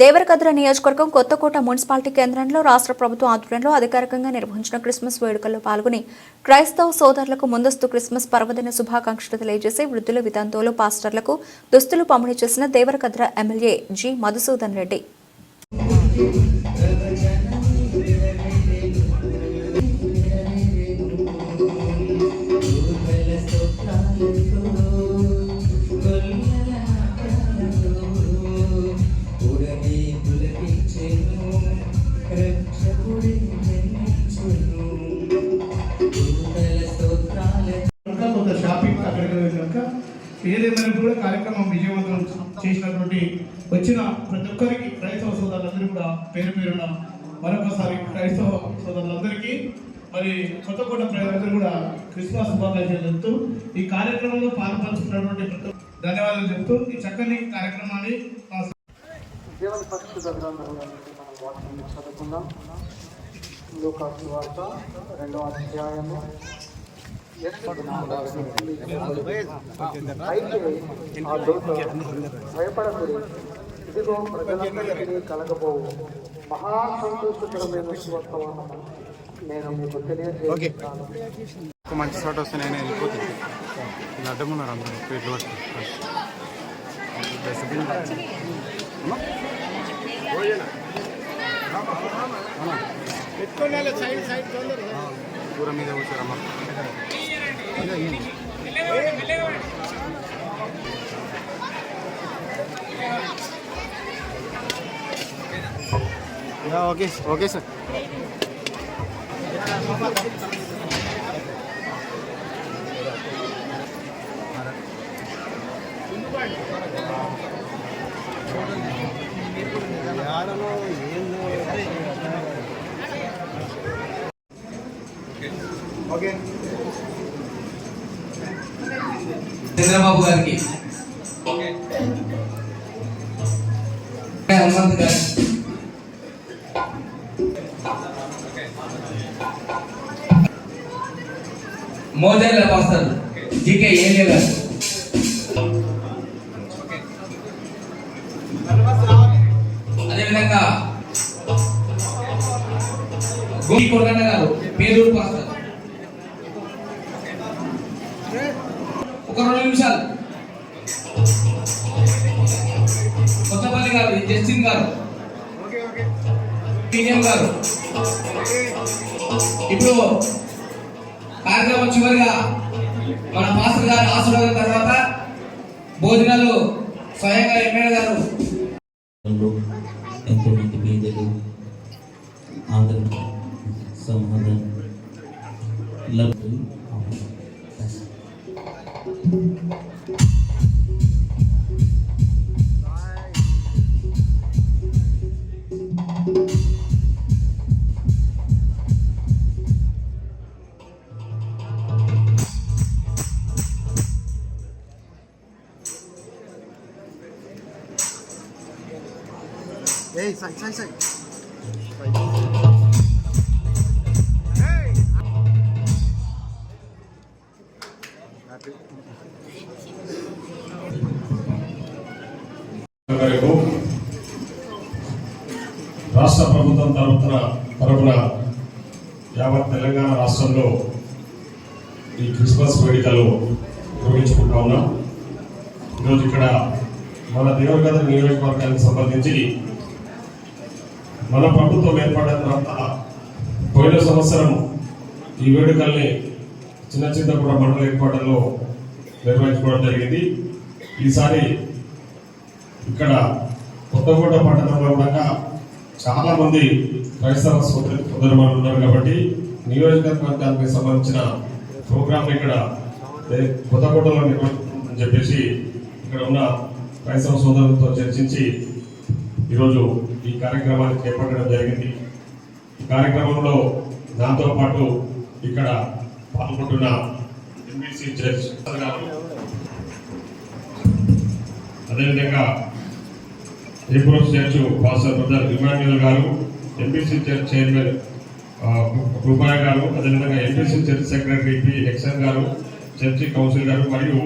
దేవరకద్ర నియోజకవర్గం కొత్తకోట మున్సిపాలిటీ కేంద్రంలో రాష్ట్ర ప్రభుత్వం ఆధ్వర్యంలో అధికారికంగా నిర్వహించిన క్రిస్మస్ వేడుకల్లో పాల్గొని క్రైస్తవ సోదరులకు ముందస్తు క్రిస్మస్ పర్వదిన శుభాకాంక్షలు తెలియజేసి వృద్ధులు వితంతువులు పాస్టర్లకు దుస్తులు పంపిణీ చేసిన Devarakadra MLA G Madhusudan Reddy. Shopping అక్కడికి వెళ్ళాక ఏదేమైనా కూడా కార్యక్రమం విజయవంతం చేసినటువంటి వచ్చిన ప్రతి ఒక్కరికి క్రైస్తవ సోదరులందరూ కూడా పేరు పేరున మరొకసారి క్రైస్తవ సోదరులందరికీ మరి కొత్తకోట ప్రజలందరూ కూడా క్రిస్మస్ శుభాకాంక్షలు చెప్తూ ఈ కార్యక్రమంలో పాల్పంచుకున్నటువంటి ధన్యవాదాలు చెప్తూ ఈ చక్కని కార్యక్రమాన్ని దేవుని పరిశుద్ధ గ్రంథంలో మనం వాక్యాన్ని చదువుకుందాం. లూకాసు వార్త 2వ అధ్యాయము 8-4. అయితే ఆ దూత భయపడకుడి, ఇదిగో ప్రజలందరికీ కలగబోవు మహా సంతోషకరమైన వర్తమానము నేను మీకు తెలియజేస్తాను. మంచి చోట వస్తే నేను వెళ్ళిపోతుంది. అడ్డమున్నారు అందరూ పేట్లు కూర మీద కూర్చోరమ్మా. Okay okay sir. చంద్రబాబు గారికి, హనుమంత్ గారు, మోజర్ల పాస్టర్ జీకే ఏలియా గారు, అదేవిధంగా గోపి కొరగన్న గారు పేరూరు పాస్టర్. ఒక 2 నిమిషాలు. కొత్తపల్లి గారు, జస్టిన్ గారు, టీఎం గారు. ఇప్పుడు కార్యక్రమం చివరిగా మన మాస్టర్ గారు ఆశీర్వాదం తర్వాత భోజనాలు స్వయంగా ఎమ్మెల్యే గారు. ఎంతోమంది పేదలు ఆదరణ సమాధానం లభ్యం. Hey, say. రాష్ట్ర ప్రభుత్వం తరపున యావత్ తెలంగాణ రాష్ట్రంలో ఈ క్రిస్మస్ వేడుకలు నిర్వహించుకుంటా ఉన్నాం. ఈరోజు ఇక్కడ మన దేవరకద్ర నియోజకవర్గానికి సంబంధించి మన ప్రభుత్వం ఏర్పడిన తర్వాత పోయిన సంవత్సరం ఈ వేడుకల్ని చిన్న కూడా మండల ఏర్పాటులో నిర్వహించుకోవడం జరిగింది. ఈసారి ఇక్కడ కొత్తకోట పట్టణంలో కూడా చాలా మంది క్రైస్తవ సోదరులు ఉన్నారు కాబట్టి నియోజకవర్గానికి సంబంధించిన ప్రోగ్రామ్ ఇక్కడ కొత్తకోటలో నిర్వహించాలని చెప్పేసి ఇక్కడ ఉన్న క్రైస్తవ సోదరులతో చర్చించి ఈరోజు ఈ కార్యక్రమాన్ని చేపట్టడం జరిగింది. ఈ కార్యక్రమంలో దాంతో పాటు ఇక్కడ పాల్గొంటున్న ఎంబీసీ చర్చ్ గారు, అదేవిధంగా ఏప్రోస్ చర్చ్ పాస్టర్ బ్రదర్ ఇమాన్యుయల్ గారు, ఎంబీసీ చర్చ్ చైర్మన్ రూపాయ గారు, అదేవిధంగా ఎంబీసీ చర్చ్ సెక్రటరీ పి ఎక్సన్ గారు, చర్చి కౌన్సిల్ గారు మరియు